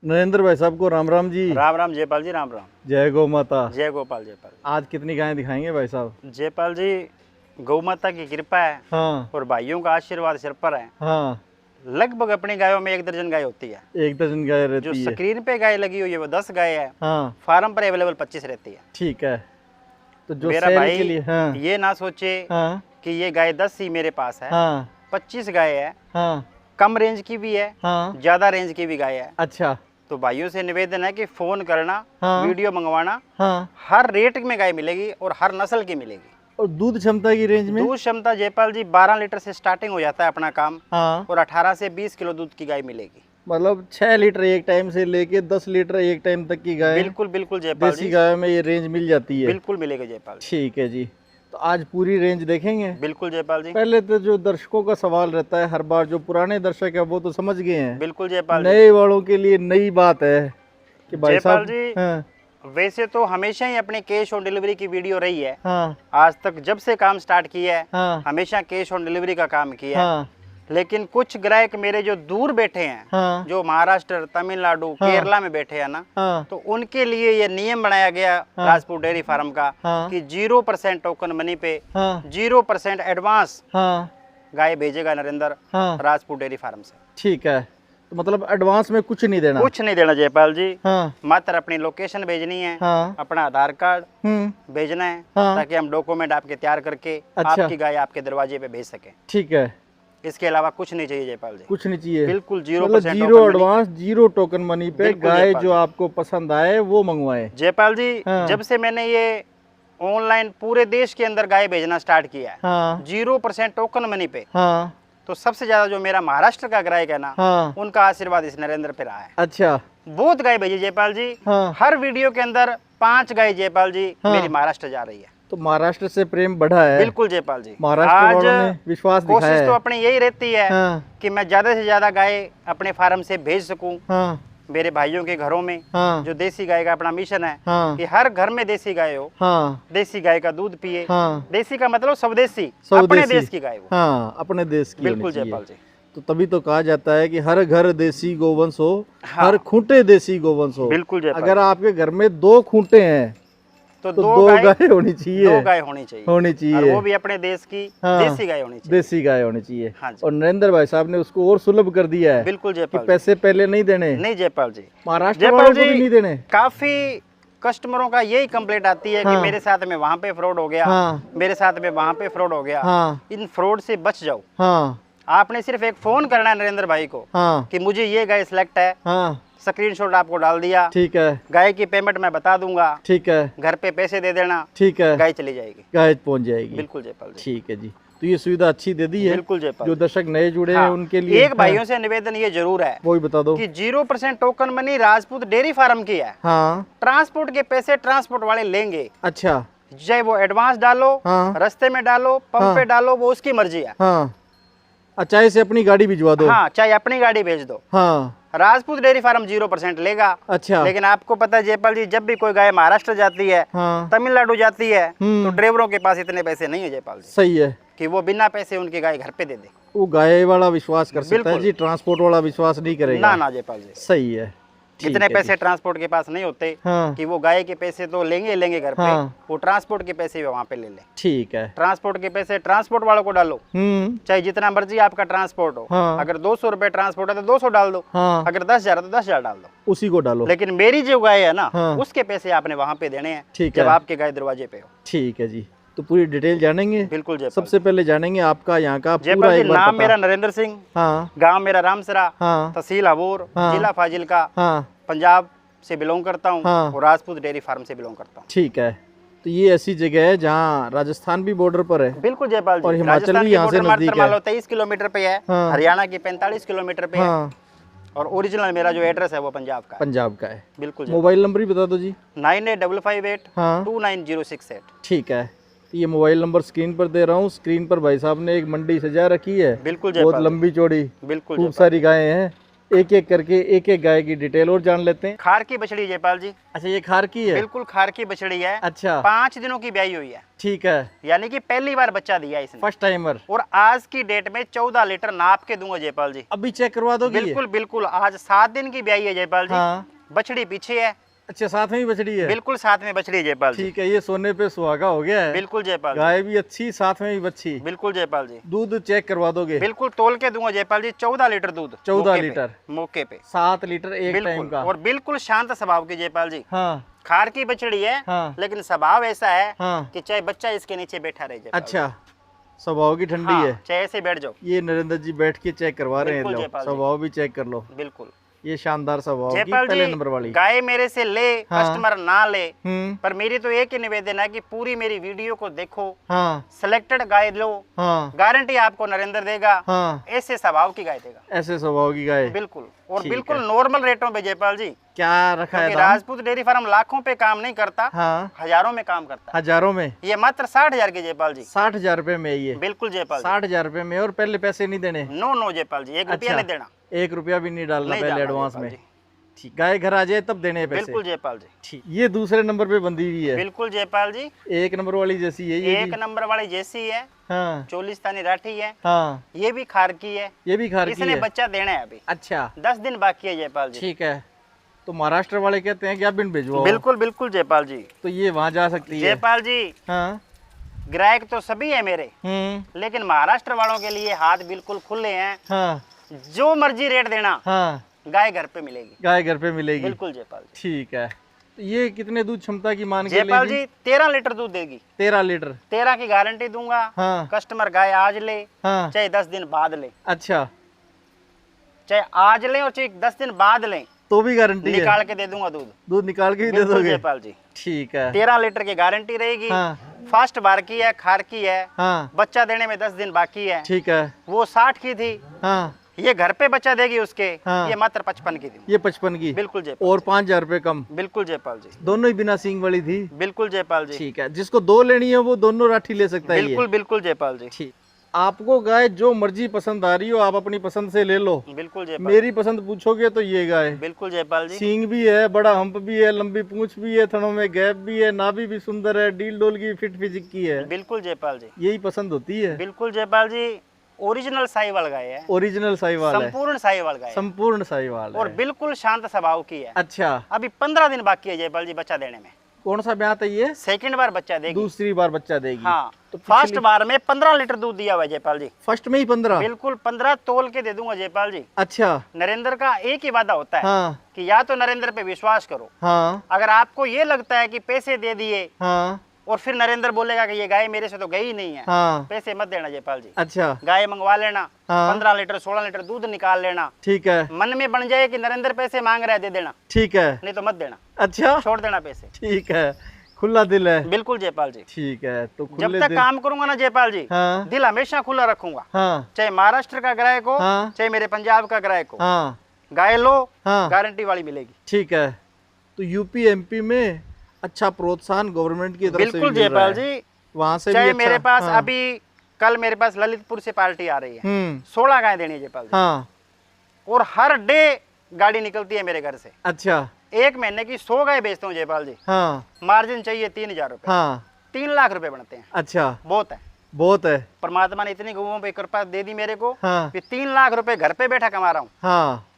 नरेंद्र भाई साहब को राम राम जी। राम राम जयपाल जी, राम राम। जय गौ माता। जय गोपाल जयपाल। आज कितनी गायें दिखाएंगे भाई साहब? जयपाल जी, गौ माता की कृपा है हाँ और भाइयों का आशीर्वाद सिर पर है। हाँ। लगभग अपनी गायों में 1 दर्जन गाय होती है। 1 दर्जन गाय जो रहती है। स्क्रीन पे गाय लगी हुई है वो 10 गाय है। हाँ फार्म पर अवेलेबल 25 रहती है। ठीक है। तो जो मेरा सेल भाई के लिए हाँ ये ना सोचे हाँ कि ये गाय 10 ही मेरे पास है। हाँ 25 गाय है। हाँ कम रेंज की भी है, हाँ। ज्यादा रेंज की भी गाय है। अच्छा। तो भाइयों से निवेदन है कि फोन करना, हाँ वीडियो मंगवाना। हाँ। हर रेट में गाय मिलेगी और हर नस्ल की मिलेगी। और दूध क्षमता की रेंज में? दूध क्षमता जयपाल जी 12 लीटर से स्टार्टिंग हो जाता है अपना काम। हाँ। और 18 से 20 किलो दूध की गाय मिलेगी। मतलब 6 लीटर एक टाइम से लेके 10 लीटर एक टाइम तक की गाय बिल्कुल बिल्कुल जयपाल देसी जी, गाय में ये रेंज मिल जाती है। बिल्कुल मिलेगी जयपाल जी। ठीक है जी। तो आज पूरी रेंज देखेंगे। बिल्कुल जयपाल जी। पहले तो जो दर्शकों का सवाल रहता है हर बार, जो पुराने दर्शक है वो तो समझ गए हैं, बिल्कुल जयपाल जी। नए वालों के लिए नई बात है कि भाई जयपाल साहब जी, हाँ वैसे तो हमेशा ही अपने कैश ऑन डिलीवरी की वीडियो रही है। हाँ आज तक जब से काम स्टार्ट किया है हाँ हमेशा कैश ऑन डिलीवरी का काम किया है। हाँ लेकिन कुछ ग्राहक मेरे जो दूर बैठे हैं, हाँ जो महाराष्ट्र, तमिलनाडु, हाँ। केरला में बैठे हैं ना, हाँ तो उनके लिए ये नियम बनाया गया हाँ। राजपूत डेयरी फार्म का हाँ। कि 0% टोकन मनी पे हाँ 0% एडवांस हाँ गाय भेजेगा नरेंद्र हाँ। राजपूत डेयरी फार्म से। ठीक है। तो मतलब एडवांस में कुछ नहीं देना? कुछ नहीं देना जयपाल जी, हाँ मात्र अपनी लोकेशन भेजनी है, हाँ अपना आधार कार्ड भेजना है, हाँ। ताकि हम डॉक्यूमेंट आपके तैयार करके अच्छा। आपकी गाय आपके दरवाजे पे भेज सके। ठीक है। इसके अलावा कुछ नहीं चाहिए जयपाल जी। कुछ नहीं चाहिए? बिल्कुल मतलब 0% जीरो एडवांस, 0 टोकन मनी पे बिल्कुल गाय जयपाल जो जी। आपको पसंद आए वो मंगवाए। जयपाल जी, हाँ। जब से मैंने ये ऑनलाइन पूरे देश के अंदर गाय भेजना स्टार्ट किया है हाँ 0% टोकन मनी पे, हाँ तो सबसे ज्यादा जो मेरा महाराष्ट्र का ग्राहक है ना, हाँ। उनका आशीर्वाद इस नरेंद्र पे रहा है। अच्छा। बहुत गाय भेजी जयपाल जी। हाँ हर वीडियो के अंदर 5 गाय जयपाल जी हाँ। मेरी महाराष्ट्र जा रही है। तो महाराष्ट्र से प्रेम बढ़ा है। बिल्कुल जयपाल जी। महाराष्ट्र वालों ने विश्वास दिखाया कोशिश है। तो अपनी यही रहती है हाँ कि मैं ज्यादा से ज्यादा गाय अपने फार्म से भेज सकूं हाँ मेरे भाइयों के घरों में। हाँ जो देसी गाय का अपना मिशन है हाँ कि हर घर में देसी गाय हो, हाँ देसी गाय का दूध पिए। हाँ। देसी का मतलब स्वदेशी, स्वदेशी। अपने देश की गाय हो। हाँ अपने देश की बिल्कुल होनी चाहिए। जयपाल जी। तो तभी तो कहा जाता है कि हर घर देसी गोवंश हो, हाँ। हर खूंटे देसी गोवंश हो। बिल्कुल जयपाल अगर जी। आपके घर में 2 खूंटे हैं तो तो 2 2 गाय गाय होनी चाहिए। 2 गाय होनी चाहिए। होनी और चाहिए। वो भी अपने देश की हाँ। देसी गाय होनी चाहिए। देसी गाय होनी चाहिए। हाँ जी। और नरेंद्र भाई साहब ने उसको और सुलभ कर दिया है बिल्कुल कि जयपाल जी। पैसे पहले नहीं देने। नहीं जयपाल जी। महाराष्ट्र जयपाल वालों को भी जी, नहीं देने। काफी कस्टमरों का यही कंप्लेंट आती है हाँ। कि मेरे साथ में वहाँ पे फ्रॉड हो गया, हाँ मेरे साथ में वहाँ पे फ्रॉड हो गया। हाँ इन फ्रॉड से बच जाओ। हाँ आपने सिर्फ एक फोन करना है नरेंद्र भाई को हाँ कि मुझे ये गाय सिलेक्ट है, हाँ। स्क्रीनशॉट आपको डाल दिया, ठीक है। गाय की पेमेंट मैं बता दूंगा, ठीक है। घर पे पैसे दे देना, ठीक है। गाय चली जाएगी। गाय पहुंच जाएगी। बिल्कुल जयपाल जी। ठीक है जी। तो ये सुविधा अच्छी दे दी है। बिल्कुल जयपाल जो जी। दर्शक नए जुड़े हैं हाँ, उनके लिए एक भाइयों से निवेदन ये जरूर है वो ही बता दो कि 0% token money Rajput dairy farm की है। हाँ। ट्रांसपोर्ट के पैसे ट्रांसपोर्ट वाले लेंगे, अच्छा। चाहे वो एडवांस डालो, हाँ रास्ते में डालो, पंप हाँ। पे डालो, वो उसकी मर्जी है। हाँ। अच्छा, इसे अपनी गाड़ी भिजवा दो। हाँ, चाहे अपनी गाड़ी भेज दो। हाँ। राजपूत डेयरी फार्म 0% लेगा। अच्छा। लेकिन आपको पता है जयपाल जी, जब भी कोई गाय महाराष्ट्र जाती है, हाँ तमिलनाडु जाती है, तो हम्म। ड्राइवरों के पास इतने पैसे नहीं है जयपाल जी सही है। कि वो बिना पैसे उनकी गाय घर पे दे दे। वो गाय वाला विश्वास कर सकता है बिल्कुल। जी, ट्रांसपोर्ट वाला विश्वास नहीं करेगा। ना ना जयपाल जी, सही है। ठीक इतने है जी। पैसे ट्रांसपोर्ट के पास नहीं होते हाँ कि वो गाय के पैसे तो लेंगे लेंगे घर पे, हाँ। वो ट्रांसपोर्ट के पैसे भी वहाँ पे ले ले। ठीक है। ट्रांसपोर्ट के पैसे ट्रांसपोर्ट वालों को डालो, चाहे जितना मर्जी आपका ट्रांसपोर्ट हो। हाँ। अगर 200 रुपए ट्रांसपोर्ट है तो 200 डाल दो, हाँ। अगर 10,000 है तो 10,000 डाल दो, उसी को डालो। लेकिन मेरी जो गाय है ना, हाँ। उसके पैसे आपने वहाँ पे देने हैं ठीक जब है। आपके गाय दरवाजे पे हो। ठीक है जी। तो पूरी डिटेल जानेंगे। बिल्कुल जयपाल सबसे पहले जानेंगे आपका यहाँ का पूरा जयपाल जी। एक बार नाम पता। मेरा नरेंद्र सिंह, हाँ गांव मेरा रामसरा, हाँ तहसील हबूर, हाँ। जिला फाजिलका, हाँ। पंजाब से बिलोंग करता हूँ हाँ। और राजपूत डेयरी फार्म से बिलोंग करता हूँ। ठीक है। तो ये ऐसी जगह है जहाँ राजस्थान भी बॉर्डर पर है बिल्कुल जयपाल जी। और हिमाचल राजस्थान भी की यहाँ से border मात्र नजदीक मान है। लो 23 किलोमीटर पे है, हाँ। हरियाणा की 45 किलोमीटर पे है, हाँ। और ओरिजिनल मेरा जो एड्रेस है वो पंजाब का है। पंजाब का है। बिल्कुल मोबाइल नंबर ही बता दो जी। 9855829068। हाँ ठीक है। तो ये मोबाइल नंबर स्क्रीन पर दे रहा हूँ। स्क्रीन पर भाई साहब ने एक मंडी सजा रखी है, बिल्कुल बहुत जयपाल लंबी चौड़ी, बिल्कुल खूब जयपाल। सारी गायें हैं। एक एक करके एक एक गाय की डिटेल और जान लेते हैं। खार की बछड़ी जयपाल जी। अच्छा, ये खार की है? बिल्कुल खार की बछड़ी है। अच्छा, 5 दिनों की ब्याई हुई है। ठीक है, यानी कि पहली बार बच्चा दिया इसने, फर्स्ट टाइमर। और आज की डेट में 14 लीटर नाप के दूंगा जयपाल जी। अभी चेक करवा दोगे? बिल्कुल बिल्कुल, आज 7 दिन की ब्याई है जयपाल जी। हाँ। बछड़ी पीछे है। अच्छा, साथ में ही बछड़ी है? बिल्कुल साथ में बछड़ी है जयपाल जी। ठीक है, ये सोने पे सुहागा हो गया है। बिल्कुल जयपाल जी। गाय भी अच्छी, साथ में भी बच्ची। बिल्कुल जयपाल जी। दूध चेक करवा दोगे? बिल्कुल तोल के दूंगा जयपाल जी। 14 लीटर दूध। 14 लीटर मौके पे 7 लीटर एक टाइम का। और बिल्कुल शांत स्वभाव की जयपाल जी। हाँ। खार की बछड़ी है। हाँ। लेकिन स्वभाव ऐसा है हाँ। कि चाहे बच्चा इसके नीचे बैठा रहे जयपाल जी। अच्छा, स्वभाव की ठंडी हाँ, है। चाहे ऐसे बैठ जाओ। ये नरेंद्र जी बैठ के चेक करवा रहे हैं, बिल्कुल लो जयपाल जी। स्वभाव भी चेक कर लो। बिल्कुल ये शानदार स्वभाव की जयपाल पहले जी, नंबर वाली गाय मेरे से ले, हाँ। कस्टमर ना ले, हम्म। पर मेरी तो एक ही निवेदन है कि पूरी मेरी वीडियो को देखो, हाँ। सिलेक्टेड गाय लो, हाँ। गारंटी आपको नरेंद्र देगा। हाँ। ऐसे स्वभाव की गाय देगा। ऐसे स्वभाव की गाय। बिल्कुल, और ठीक बिल्कुल है। नॉर्मल रेटों पे जयपाल जी। क्या रखा है क्योंकि दाम? राजपूत डेयरी फार्म लाखों पे काम नहीं करता, हाँ। हजारों में काम करता है। हजारों में? ये मात्र 60,000 की जयपाल जी। 60,000 रुपए में ये? बिल्कुल जयपाल जी। 60,000 रुपए में, और पहले पैसे नहीं देने? नो नो जयपाल जी, 1 रुपया अच्छा, नहीं देना। 1 रुपया भी नहीं डालना नहीं पहले डालना एडवांस जयपाल में? जी। ठीक, गाय घर आ जाए तब देने हैं पैसे? बिल्कुल जयपाल जी। ठीक, ये दूसरे नंबर पे बंधी हुई है? बिल्कुल जयपाल जी। 1 नंबर वाली जैसी है ये? 1 नंबर वाली जैसी है। हाँ। चोलिस्तानी राठी है। हाँ। ये भी खार की है। ये भी खार की इसने है? बच्चा देना है अभी। अच्छा, 10 दिन बाकी है जयपाल जी। ठीक है। तो महाराष्ट्र वाले कहते हैं कि आप बिन भिजवाओ? बिल्कुल बिल्कुल जयपाल जी। तो ये वहाँ जा सकती है? जयपाल जी, हाँ। ग्राहक तो सभी है मेरे, लेकिन महाराष्ट्र वालों के लिए हाथ बिल्कुल खुले हैं। हाँ। जो मर्जी रेट देना, हाँ। गाय घर पे मिलेगी। गाय घर पे मिलेगी? बिल्कुल जयपाल जी। ठीक है। तो ये कितने दूध क्षमता की मान के जयपाल लेगी? जी 13 लीटर दूध देगी। 13 लीटर? 13 की गारंटी दूंगा। हाँ। कस्टमर गाय आज ले, हाँ। चाहे 10 दिन बाद ले। अच्छा, चाहे आज ले और चाहे 10 दिन बाद ले, तो भी गारंटी है? निकाल के दे दूंगा दूध। दूध निकाल के ही दे बिल्कुल दोगे? जयपाल जी। ठीक है। 13 लीटर की गारंटी रहेगी। हाँ। फास्ट बार की है, खार की है। हाँ। बच्चा देने में 10 दिन बाकी है। ठीक है। वो 60 की थी, हाँ। ये घर पे बच्चा देगी उसके। हाँ। ये मात्र 55 की थी। ये 55 की? बिल्कुल जयपाल। और 5,000 रुपए कम? बिल्कुल जयपाल जी। दोनों ही बिना सींग वाली थी? बिल्कुल जयपाल जी। ठीक है। जिसको 2 लेनी है वो दोनों राठी ले सकता है? बिल्कुल बिल्कुल जयपाल जी। ठीक। आपको गाय जो मर्जी पसंद आ रही हो, आप अपनी पसंद से ले लो। बिल्कुल जयपाल। मेरी पसंद पूछोगे तो ये गाय। बिल्कुल जयपाल जी। सींग भी है, बड़ा हम्प भी है, लंबी पूंछ भी है, थनों में गैप भी है, नाभि भी सुंदर है, डील डोल की फिट फिजिक की है। बिल्कुल जयपाल जी। यही पसंद होती है? बिल्कुल जयपाल जी। ओरिजिनल साहिवाल गाय है। ओरिजिनल साहिवाल है? संपूर्ण साहिवाल गाय है। संपूर्ण साहिवाल और है। बिल्कुल शांत स्वभाव की है। अच्छा। अभी 15 दिन बाकी है जयपाल जी बच्चा देने में। कौन सा ब्याह है ये? सेकंड बार बच्चा देगी। दूसरी बार बच्चा देगी? हाँ। तो फर्स्ट बार में 15 लीटर दूध दिया हुआ है जयपाल जी। फर्स्ट में ही 15? बिल्कुल 15 तोल के दे दूंगा जयपाल जी। अच्छा। नरेंद्र का एक ही वादा होता है हाँ। कि या तो नरेंद्र पे विश्वास करो। हाँ। अगर आपको ये लगता है कि पैसे दे दिए हाँ। और फिर नरेंद्र बोलेगा कि ये गाय मेरे से तो गई ही नहीं है, हाँ। पैसे मत देना जयपाल जी। अच्छा। गाय मंगवा लेना। हाँ। 15 लीटर 16 लीटर दूध निकाल लेना। ठीक है। मन में बन जाए कि नरेंद्र पैसे मांग रहा है, दे देना। ठीक है। नहीं तो मत देना। अच्छा, छोड़ देना पैसे। ठीक है। खुला दिल है? बिल्कुल जयपाल जी। ठीक है। तो जब खुले तक दिल। काम करूंगा ना जयपाल जी, हाँ। दिल हमेशा खुला रखूंगा। हाँ। चाहे महाराष्ट्र का ग्राहक हो, हाँ। चाहे मेरे पंजाब का ग्राहक हो, हाँ। गाय लो, हाँ। गारंटी वाली मिलेगी। ठीक है। तो यूपी एमपी में अच्छा प्रोत्साहन गवर्नमेंट की तरफ से बिल्कुल भी मिल रहा जयपाल है। जी। वहाँ से भी चाहे अच्छा। मेरे पास हाँ। अभी कल मेरे पास ललितपुर से पार्टी आ रही है, 16 गाय देनी है जयपाल जी। हाँ। और हर डे गाड़ी निकलती है मेरे घर से। अच्छा। 1 महीने की 100 गाय बेचता हूँ जयपाल जी। हाँ। मार्जिन चाहिए 3,000 रुपए। हाँ। 3 लाख रुपए बनते हैं। अच्छा, बहुत है। बहुत है। परमात्मा ने इतनी गौओं पे कृपा दे दी मेरे को हाँ। कि 3 लाख रुपए घर पे बैठा कमा रहा हूँ। हाँ।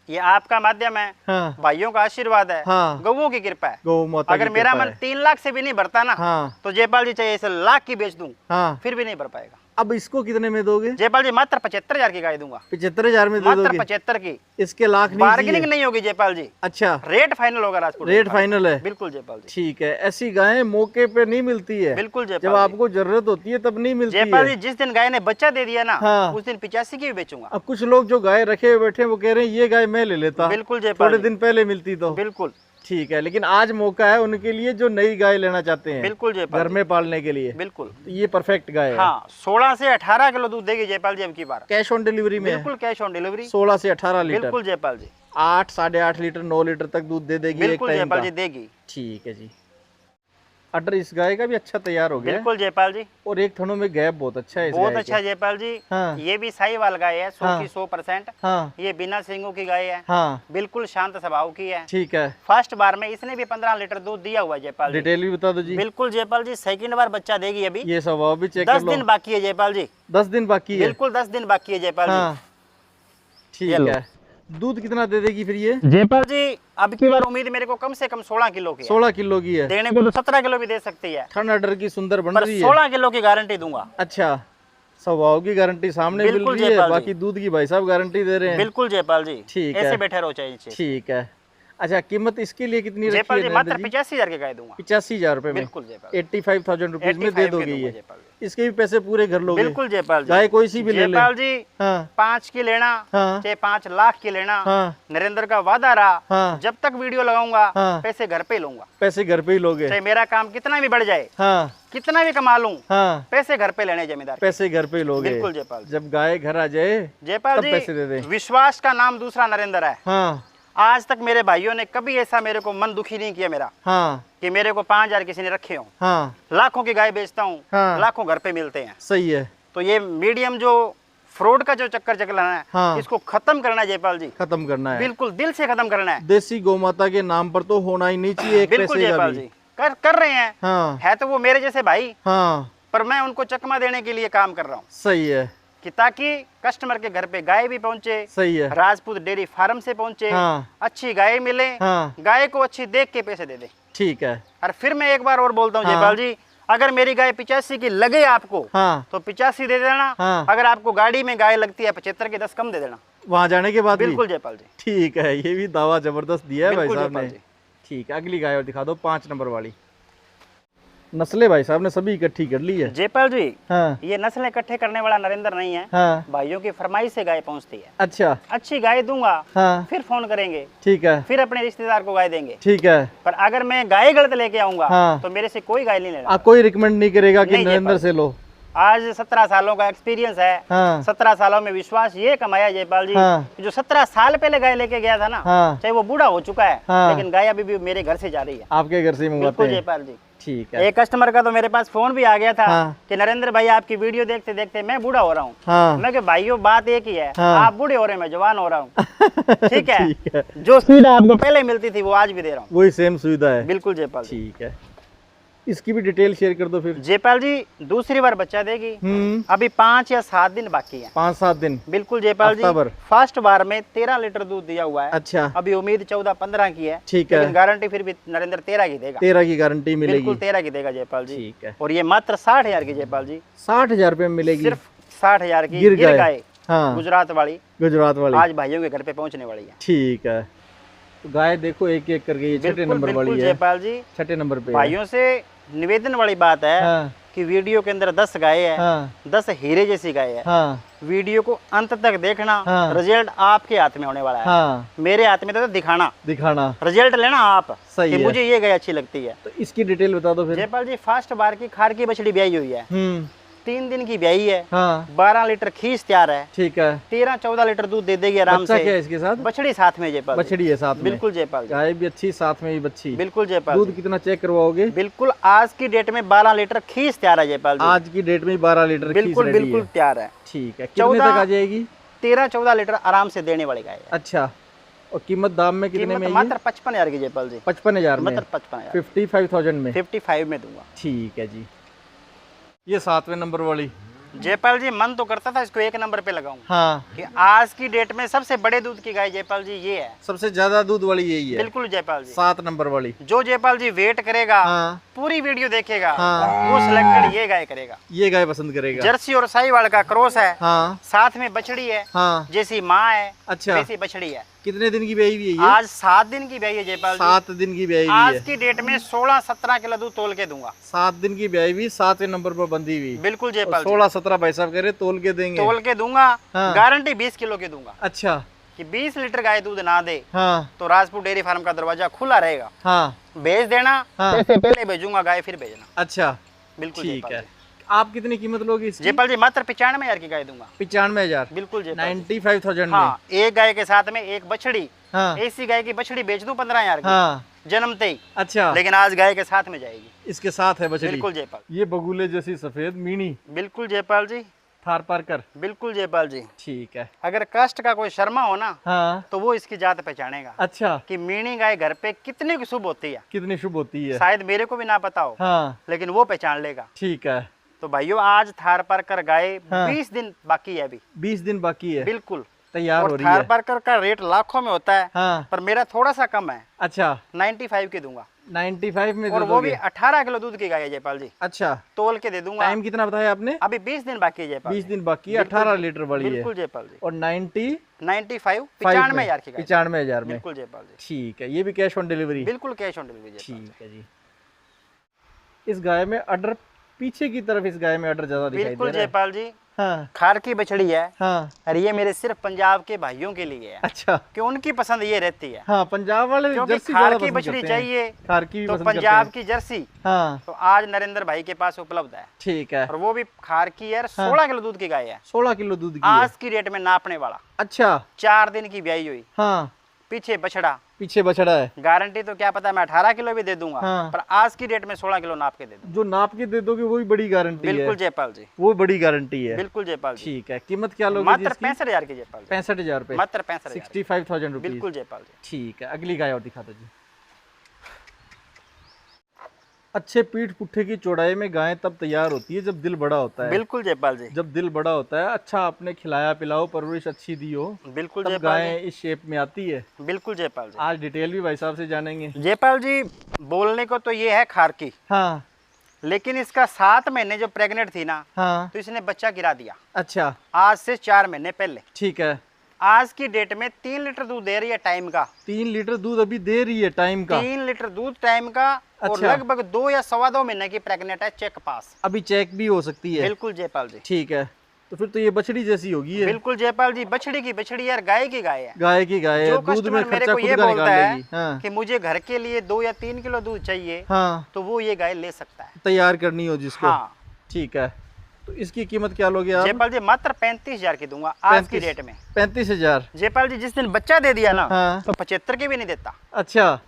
ये आपका माध्यम है, हाँ। भाइयों का आशीर्वाद है, हाँ। गौओं की कृपा है। गौ माता अगर की मेरा कृपा मन है। 3 लाख से भी नहीं भरता ना, हाँ। तो जयपाल जी चाहे इसे लाख की बेच दूं, हाँ। फिर भी नहीं भर पाएगा। अब इसको कितने में दोगे? जयपाल जी मात्र 75,000 की गाय दूंगा। 75,000 में दे मात्र दोगे? 75 की। इसके लाख नहीं बार्गेनिंग चाहिए? नहीं होगी जयपाल जी। अच्छा, रेट फाइनल होगा राजपूत। रेट फाइनल है? बिल्कुल जयपाल जी। ठीक है। ऐसी गायें मौके पे नहीं मिलती है? बिल्कुल जब जयपाल जी। आपको जरूरत होती है तब नहीं मिलती जयपाल जी है? जिस दिन गाय ने बच्चा दे दिया ना, हाँ। उस दिन 85 की भी बेचूंगा। अब कुछ लोग जो गाय रखे हुए बैठे हैं वो कह रहे हैं ये गाय मैं ले लेता। बिल्कुल जयपाल थोड़े जी। दिन पहले मिलती तो। बिल्कुल। ठीक है, लेकिन आज मौका है उनके लिए जो नई गाय लेना चाहते हैं। बिल्कुल जयपाल घर जी। में पालने के लिए। बिल्कुल। तो ये परफेक्ट गाय है। हाँ, 16 से 18 किलो दूध देगी जयपाल जी अब की बार। कैश ऑन डिलीवरी में? बिल्कुल कैश ऑन डिलीवरी। 16 से 18 लीटर? बिल्कुल जयपाल जी। 8, 8.5 लीटर, 9 लीटर तक दूध दे देगी एक बिल्कुल टाइम जयपाल का? जी देगी। ठीक है जी। अटर इस गाय का भी अच्छा तैयार हो गया है। बिल्कुल जयपाल जी, और एक थनों में गैप बहुत अच्छा है इस बहुत गाय अच्छा है जयपाल जी। हाँ। ये भी साहीवाल गाय है, 100 हाँ। की 100%। हाँ ये बिना सींगों की गाय है, हाँ बिल्कुल शांत स्वभाव की है। ठीक है। फर्स्ट बार में इसने भी 15 लीटर दूध दिया हुआ है जयपाल जी। डिटेल भी बता दो जी। बिल्कुल जयपाल जी, सेकंड बार बच्चा देगी अभी। ये स्वभाव भी चेक कर 10 लो। दिन बाकी है जयपाल जी। 10 दिन बाकी है। बिल्कुल 10 दिन बाकी है जयपाल हाँ ये ठीक लो। है। दूध कितना दे देगी फिर ये? जी जयपाल जी, अब की बार उम्मीद मेरे को कम से कम 16 किलो की है। 16 किलो की है। देने को तो 17 किलो भी दे सकती है, थन अडर की सुंदर बन पर रही है। 16 किलो की गारंटी दूंगा। अच्छा, स्वभाव की गारंटी सामने मिल बिल्कुल रही है, जयपाल जी। बाकी दूध की भाई साहब गारंटी दे रहे हैं। बिल्कुल जयपाल जी, ठीक है। ऐसे बैठे रहो चाहिए नीचे। ठीक है। अच्छा, कीमत इसके लिए कितनी रखी जयपाल है जी नरेंद्र मात्र 85,000 के गाय दूंगा। 85,000 रुपए में? बिल्कुल जयपाल जी। 85,000 रुपीज में दे 85 दोगे के दूंगा ये? जयपाल जी। इसके भी पैसे पूरे कर लोगे? बिल्कुल जयपाल जी। गाय कोई सी भी ले ले? जयपाल जी हाँ 5 की लेना, हाँ चाहे 5 लाख की लेना, हाँ नरेंद्र का वादा रहा, हाँ जब तक वीडियो लगाऊंगा हाँ। पैसे घर पे ही लूंगा। पैसे घर पे ही लोगे? चाहे मेरा काम कितना भी बढ़ जाए, हाँ कितना भी कमा लूं, हाँ पैसे घर पे लेने जमींदार के। पैसे घर पे ही लोगे? बिल्कुल जयपाल जी। जब गाय घर आ जाए जयपाल तब पैसे दे जी, दे। विश्वास का नाम दूसरा नरेंद्र है। हाँ आज तक मेरे भाइयों ने कभी ऐसा मेरे को मन दुखी नहीं किया मेरा हाँ कि मेरे को 5,000 किसी ने रखे हो। हाँ लाखों की गाय बेचता हूँ, हाँ। लाखों घर पे मिलते हैं। सही है। तो ये मीडियम जो फ्रॉड का जो चक्कर चलना है, हाँ। इसको खत्म करना है जयपाल जी। खत्म करना है। बिल्कुल दिल से खत्म करना है। देसी गौ माता के नाम पर तो होना ही नहीं चाहिए एक बिल्कुल पैसे का जयपाल भी। जी, कर रहे हैं। हाँ है तो वो मेरे जैसे भाई, हाँ पर मैं उनको चकमा देने के लिए काम कर रहा हूँ सही है। कि ताकि कस्टमर के घर पे गाय भी पहुंचे, सही है। राजपूत डेयरी फार्म से पहुंचे, हाँ अच्छी गाय मिले, हाँ गाय को अच्छी देख के पैसे दे दे। ठीक है। और फिर मैं एक बार और बोलता हूँ हाँ। जयपाल जी, अगर मेरी गाय 85 की लगे आपको हाँ तो 85 दे देना। हाँ। अगर आपको गाड़ी में गाय लगती है 75 की, 10 कम दे देना। वहाँ जाने के बाद भी? बिल्कुल जयपाल जी। ठीक है, ये भी दावा जबरदस्त दिया है भाई बिल्कुल साहब जयपाल ने। जी। ठीक है, अगली गाय और दिखा दो, 5 नंबर वाली। नस्लें भाई साहब ने सभी इकट्ठी कर ली है। जयपाल जी, हाँ ये नस्लें इकट्ठे करने वाला नरेंद्र नहीं है, हाँ भाइयों की फरमाइश से गाय पहुंचती है। अच्छा अच्छी गाय दूंगा, हाँ फिर फोन करेंगे, ठीक है फिर अपने रिश्तेदार को गाय देंगे। ठीक है। पर अगर मैं गाय गलत लेके आऊंगा हाँ। तो मेरे से कोई गाय नहीं लेना। आप कोई रिकमेंड नहीं करेगा कि नहीं नरेंद्र जयपाल। से लो? आज 17 सालों का एक्सपीरियंस है। हाँ 17 सालों में विश्वास ये कमाया जयपाल जी, हाँ। कि जो 17 साल पहले गाय लेके गया था ना, हाँ चाहे वो बूढ़ा हो चुका है, हाँ। लेकिन गाय अभी भी मेरे घर से जा रही है। आपके घर से ही मंगवाते बिल्कुल हैं? जयपाल जी। ठीक है। एक कस्टमर का तो मेरे पास फोन भी आ गया था हाँ। कि नरेंद्र भाई आपकी वीडियो देखते देखते मैं बूढ़ा हो रहा हूँ। हाँ मैं कि भाइयों बात एक ही है, हाँ। आप बूढ़े हो रहे हैं, मैं जवान हो रहा हूँ। ठीक है, ठीक है, जो सुविधा आपको पहले मिलती थी वो आज भी दे रहा हूँ। वही सेम सुविधा है। बिल्कुल जयपाल जी। ठीक है, इसकी भी डिटेल शेयर कर दो फिर। जयपाल जी दूसरी बार बच्चा देगी, अभी 5 या 7 दिन बाकी है। 5-7 दिन? बिल्कुल जयपाल जी, हफ्ता भर? फर्स्ट बार में 13 लीटर दूध दिया हुआ है। अच्छा अभी उम्मीद 14-15 की है। ठीक है। लेकिन गारंटी फिर भी नरेंद्र 13 की देगा। 13 की गारंटी बिल्कुल मिलेगी? 13 की देगा जयपाल जी। ठीक है। और ये मात्र 60,000 की जयपाल जी, 60,000 रुपए में मिलेगी? सिर्फ 60,000 की गिर गिर गाय। गाय, हाँ गुजरात वाली, गुजरात वाली। आज भाइयों के घर पे पहुंचने वाली है। ठीक है, तो गाय देखो एक एक करके, ये छठे बिल्कुल नंबर बिल्कुल वाली है। जयपाल जी, छठे नंबर पे है। भाइयों से निवेदन वाली बात है हाँ कि वीडियो के अंदर 10 गाय है, हाँ 10 हीरे जैसी गाय है। हाँ वीडियो को अंत तक देखना, हाँ। रिजल्ट आपके हाथ में होने वाला है। हाँ मेरे हाथ में तो दिखाना, दिखाना। रिजल्ट लेना आप सही कि है। मुझे ये गाय अच्छी लगती है। तो इसकी डिटेल बता दो फिर। जयपाल जी फर्स्ट बार की खार की बछड़ी ब्याई हुई है, 3 दिन की ब्याई है, हाँ 12 लीटर खींच तैयार है, ठीक है। 13-14 लीटर दूध दे देगी आराम बच्चा से। क्या है इसके साथ? बछड़ी साथ में जयपाल जी। बछड़ी है साथ में? बिल्कुल जयपाल जी। गाय भी अच्छी, साथ में भी बच्ची। बिल्कुल जयपाल दूध जी। कितना चेक करवाओगे? बिल्कुल आज की डेट में 12 लीटर खींच तैयार है जयपाल जी। आज की डेट में 12 लीटर खींच बिल्कुल रेडी बिल्कुल है। तैयार है। ठीक है, कितने 14 तक आ जाएगी? 13-14 लीटर आराम से देने वाली गाय है। अच्छा, और कीमत दाम में कितने कीमत में? मात्र 55,000 की जयपाल जी, 55,000 में? मात्र 55,000, 55,000 में? 55 में दूंगा। ठीक है जी। ये 7वें नंबर वाली? जयपाल जी मन तो करता था इसको 1 नंबर पे लगाऊं, हाँ कि आज की डेट में सबसे बड़े दूध की गाय जयपाल जी ये है। सबसे ज्यादा दूध वाली यही है? बिल्कुल जयपाल जी। 7 नंबर वाली? जो जयपाल जी वेट करेगा, हाँ पूरी वीडियो देखेगा, हाँ। वो सिलेक्टेड ये गाय करेगा। ये गाय पसंद करेगा? जर्सी और साहीवाल का क्रॉस है, हाँ साथ में बछड़ी है, हाँ। जैसी माँ है अच्छा, वैसी बछड़ी है। कितने दिन की ब्याई हुई है ये? आज 7 दिन की ब्याई है जयपाल जी। 7 दिन की ब्याई हुई आज है? की डेट में 16-17 किलो दूध तोल के दूंगा। 7 दिन की ब्याई हुई, 7वें नंबर पर बंधी हुई। बिल्कुल जयपाल जी। 16-17 भाई साहब कह रहे तोल के देंगे? तोल के दूंगा, हाँ। गारंटी 20 किलो की दूंगा। अच्छा, कि 20 लीटर गाय दूध ना दे हाँ तो राजपूत डेयरी फार्म का दरवाजा खुला रहेगा। हाँ भेज देना, हाँ। पैसे पहले भेजूंगा, गाय फिर भेजना। अच्छा बिल्कुल ठीक जयपाल है। जी। आप कितनी कीमत लोगे इसकी? जयपाल जी मात्र 95,000 की गाय दूंगा। 95,000, बिल्कुल जयपाल जी। 95,000 में। हाँ, एक गाय के साथ में एक बछड़ी, हाँ ऐसी गाय की बछड़ी बेच दूं 15,000 की, हाँ, जन्मते ही। अच्छा, लेकिन आज गाय के साथ में जाएगी। इसके साथ है बछड़ी। बिल्कुल जयपाल, ये बगुले जैसी सफेद मीनी बिल्कुल जयपाल जी, थार पारकर। बिल्कुल जयपाल जी। ठीक है। अगर कास्ट का कोई शर्मा हो ना, हाँ, तो वो इसकी जात पहचानेगा अच्छा, कि मीणी गाय घर पे कितनी की शुभ होती है। कितनी शुभ होती है। शायद मेरे को भी ना पता हो, हाँ, लेकिन वो पहचान लेगा। ठीक है। तो भाइयों आज थार पारकर गाय हाँ। 20 दिन बाकी है अभी। 20 दिन बाकी है, बिल्कुल तैयार हो और रही थार है। पारकर का रेट लाखों में होता है, हाँ, पर मेरा थोड़ा सा कम है, अच्छा, 95 के दूंगा। 95 में और दे वो भी दोगे? 18 किलो दूध की गाय है जयपाल जी, अच्छा, तोल के दे दूंगा। टाइम कितना बताया आपने? अभी 20 दिन बाकी है जयपाल 20 जी। दिन बाकी है, बिल्कुल 18 जी, लीटर वाली है। बिल्कुल जयपाल जी। और 95 95 95,000 की गाय। 95,000 में। बिल्कुल जयपाल जी, ठीक है, ये भी कैश ऑन डिलीवरी? बिल्कुल कैश ऑन डिलीवरी जयपाल जी। ठीक है जी। इस गाय में अडर, पीछे की तरफ इस गाय में अडर ज्यादा दिखाई दे बिल्कुल रहा है। जयपाल जी, हाँ खार की बछड़ी है हाँ, और ये मेरे सिर्फ पंजाब के भाइयों के लिए है, अच्छा, कि उनकी पसंद ये रहती है। हाँ, पंजाब वाले क्योंकि जर्सी खार ज्यादा की पसंद बछड़ी करते हैं। चाहिए खार की भी तो पसंद करते पंजाब हैं। की जर्सी हाँ, तो आज नरेंद्र भाई के पास उपलब्ध है, ठीक है। और वो भी खार की है। हाँ। 16 किलो दूध की गाय है, 16 किलो दूध की है। आज की रेट में नापने वाला। अच्छा, 4 दिन की ब्याई हुई, हाँ, पीछे बछड़ा, पीछे बछड़ा है। गारंटी तो क्या पता मैं 18 किलो भी दे दूंगा, हाँ। पर आज की डेट में 16 किलो नाप के दे दूंगा। जो नाप के दे दोगे वो भी बड़ी गारंटी है। बिल्कुल जयपाल जी, वो बड़ी गारंटी है। बिल्कुल जयपाल जी। ठीक है, कीमत क्या लोगे जी मात्र इसकी? 65,000 की जयपाल जी, 65,000 रुपए, मात्र 65,000। 65,000 रुपीज। बिल्कुल जयपाल जी। ठीक है, अगली गाय और दिखा दो जी। अच्छे पीठ पुट्ठे की चौड़ाई में गाय तब तैयार होती है जब दिल बड़ा होता है। बिल्कुल जयपाल जी, जब दिल बड़ा होता है, अच्छा आपने खिलाया पिलाओ, परवरिश अच्छी दी हो, बिल्कुल तब जयपाल गाय इस शेप में आती है। जी, बिल्कुल जयपाल जी। आज डिटेल भी भाई साहब से जानेंगे। जयपाल जी बोलने को तो ये है खार की, हाँ लेकिन इसका 7 महीने जो प्रेग्नेंट थी ना, हाँ, तो इसने बच्चा गिरा दिया अच्छा, आज से 4 महीने पहले। ठीक है। आज की डेट में 3 लीटर दूध दे रही है टाइम का। 3 लीटर दूध अभी दे रही है टाइम का? 3 लीटर दूध टाइम का, और अच्छा। लगभग 2 या 2.25 महीने की प्रेग्नेंट है, चेक पास। अभी चेक भी हो सकती है? बिल्कुल जयपाल जी, ठीक है, तो फिर तो ये बछड़ी जैसी होगी है। बिल्कुल जयपाल जी, बछड़ी की बछड़ी यार, गाय की गाय है। गाय की गाय है, जो दूध में कस्टमर मेरे खर्चा को खुद ये का बोलता निकाल है लेगी। हाँ कि मुझे घर के लिए 2 या 3 किलो दूध चाहिए, हाँ, तो वो ये गाय ले सकता है। तैयार करनी हो जिसको। हाँ ठीक है, तो इसकी कीमत क्या लोगे आप? जयपाल जी मात्र 35,000 की दूंगा आज की डेट में। 35,000। जयपाल जी जिस दिन बच्चा दे दिया ना, हाँ, तो 75 के भी नहीं देता। अच्छा,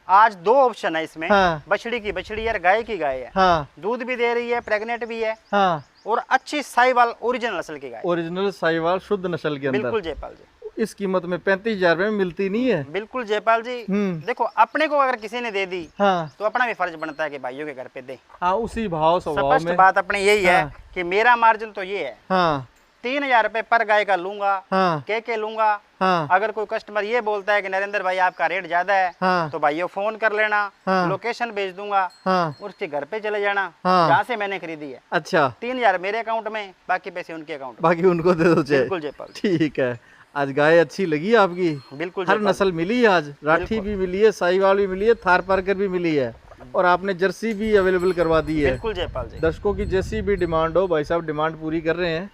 आज 2 ऑप्शन है इसमें, हाँ, बछड़ी की बछड़ी यार, गाय की गाय है, हाँ दूध भी दे रही है, प्रेग्नेंट भी है, हाँ, और अच्छी साहिवाल ओरिजिनल नस्ल की गाय। ओरिजिनल साहिवाल शुद्ध नस्ल के अंदर। बिल्कुल जयपाल जी, इस कीमत में 35,000 में मिलती नहीं है। बिल्कुल जयपाल जी। देखो अपने को अगर किसी ने दे दी, हाँ तो अपना भी फर्ज बनता है कि भाइयों के घर पे दे। हाँ, उसी भाव स्वभाव स्पष्ट में। बात अपनी यही है हाँ। कि मेरा मार्जिन तो ये है, हाँ 3,000 रुपए पर गाय का लूंगा, हाँ के लूंगा। हाँ अगर कोई कस्टमर ये बोलता है कि नरेंद्र भाई आपका रेट ज्यादा है, हाँ तो भाइयों फोन कर लेना, हाँ। लोकेशन भेज दूंगा, हाँ, उसके घर पे चले जाना हाँ। जहाँ से मैंने खरीदी है। अच्छा, 3,000 मेरे अकाउंट में, बाकी पैसे उनके अकाउंट में। बाकी उनको दे दो चाहे। बिल्कुल जयपाल जी, ठीक है, आज गाय अच्छी लगी आपकी? बिल्कुल हर जयपाल नस्ल मिली है आज, राठी बिल्कुल। भी मिली है, साहिवाल भी मिली है, थार पारकर भी मिली है, और आपने जर्सी भी अवेलेबल करवा दी है। बिल्कुल जयपाल जी। दर्शकों की जैसी भी डिमांड हो, भाई साहब डिमांड पूरी कर रहे हैं।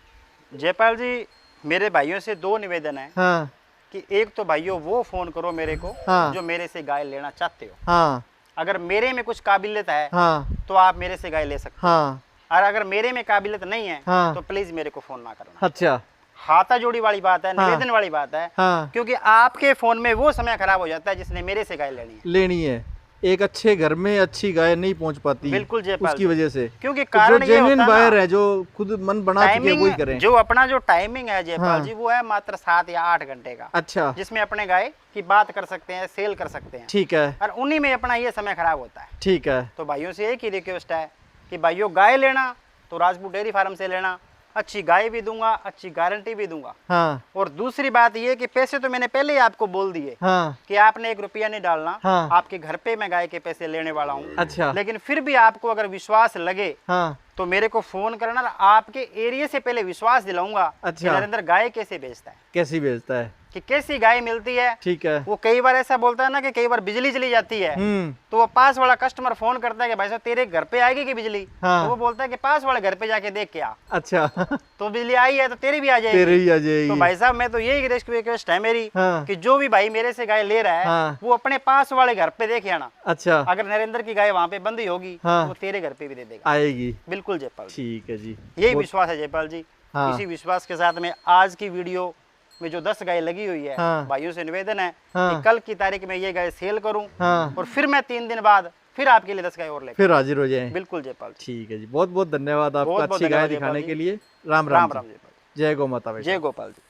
जयपाल जी मेरे भाइयों से 2 निवेदन है हाँ कि एक तो भाइयों वो फोन करो मेरे को, हाँ। जो मेरे से गाय लेना चाहते हो। हाँ अगर मेरे में कुछ काबिलियत है हाँ तो आप मेरे से गाय ले सकते हाँ, हो, और अगर मेरे में काबिलियत नहीं है हाँ। तो प्लीज मेरे को फोन ना करना। अच्छा, हाथा जोड़ी वाली बात है, हाँ। निवेदन वाली बात है, हाँ क्योंकि आपके फोन में वो समय खराब हो जाता है जिसने मेरे से गाय लेनी है। लेनी है। एक अच्छे घर में अच्छी गाय नहीं पहुंच पाती, बिल्कुल जयपाल उसकी जी। वजह से। क्योंकि तो कारण जो ये होता जेन्युइन है बायर ना, है, जो खुद मन बना चुके हैं, वही करें। टाइमिंग जो अपना जो टाइमिंग है जयपाल हाँ। जी, वो है मात्र 7 या 8 घंटे का, अच्छा, जिसमें अपने गाय की बात कर सकते हैं, सेल कर सकते हैं, ठीक है, और उन्हीं में अपना ये समय खराब होता है। ठीक है। तो भाइयों से एक ही रिक्वेस्ट है कि भाइयों गाय लेना तो राजपूत डेयरी फार्म से लेना, अच्छी गाय भी दूंगा, अच्छी गारंटी भी दूंगा। हाँ और दूसरी बात ये कि पैसे तो मैंने पहले ही आपको बोल दिए हाँ कि आपने 1 रुपया नहीं डालना, हाँ। आपके घर पे मैं गाय के पैसे लेने वाला हूँ। अच्छा, लेकिन फिर भी आपको अगर विश्वास लगे हाँ तो मेरे को फोन करना, आपके एरिया से पहले विश्वास दिलाऊंगा कि अच्छा। नरेंद्र गाय कैसे बेचता है। कैसी बेचता है। कि कैसी गाय मिलती है। ठीक है। वो कई बार ऐसा बोलता है ना कि कई बार बिजली चली जाती है, तो वो पास वाला कस्टमर फोन करता है कि भाई साहब तेरे घर पे आएगी कि बिजली। हाँ। तो वो बोलता है कि पास वाले घर पे जाके देख के आ। अच्छा। तो बिजली आई है तो तेरी भी आ जाएगी। तेरी ही आ जाएगी। तो भाई साहब मैं तो यही रिक्वेस्ट है मेरी, हाँ। कि जो भी भाई मेरे से गाय ले रहा है, हाँ। वो अपने पास वाले घर पे देखे आना। अच्छा। अगर नरेंद्र की गाय वहाँ पे बंदी होगी, हाँ। तो वो तेरे घर पे भी दे देगा। आएगी। बिल्कुल जयपाल जी। ठीक है जी। यही विश्वास है जयपाल जी। हाँ। इसी विश्वास के साथ में आज की वीडियो में जो 10 गाय लगी हुई है, हाँ। भाइयों से निवेदन है हाँ। कि कल की तारीख में ये गाय सेल करूं, हाँ। और फिर मैं 3 दिन बाद फिर आपके लिए 10 गाय और लेकर फिर हाजिर हो जाएं। बिल्कुल जयपाल जी। ठीक है जी, बहुत बहुत धन्यवाद आपका बहुत बहुत अच्छी गाय धन्यवाद दिखाने जयपाल के जी। लिए। राम राम जी। राम जयपाल। जय गौ माता। जय गोपाल जी।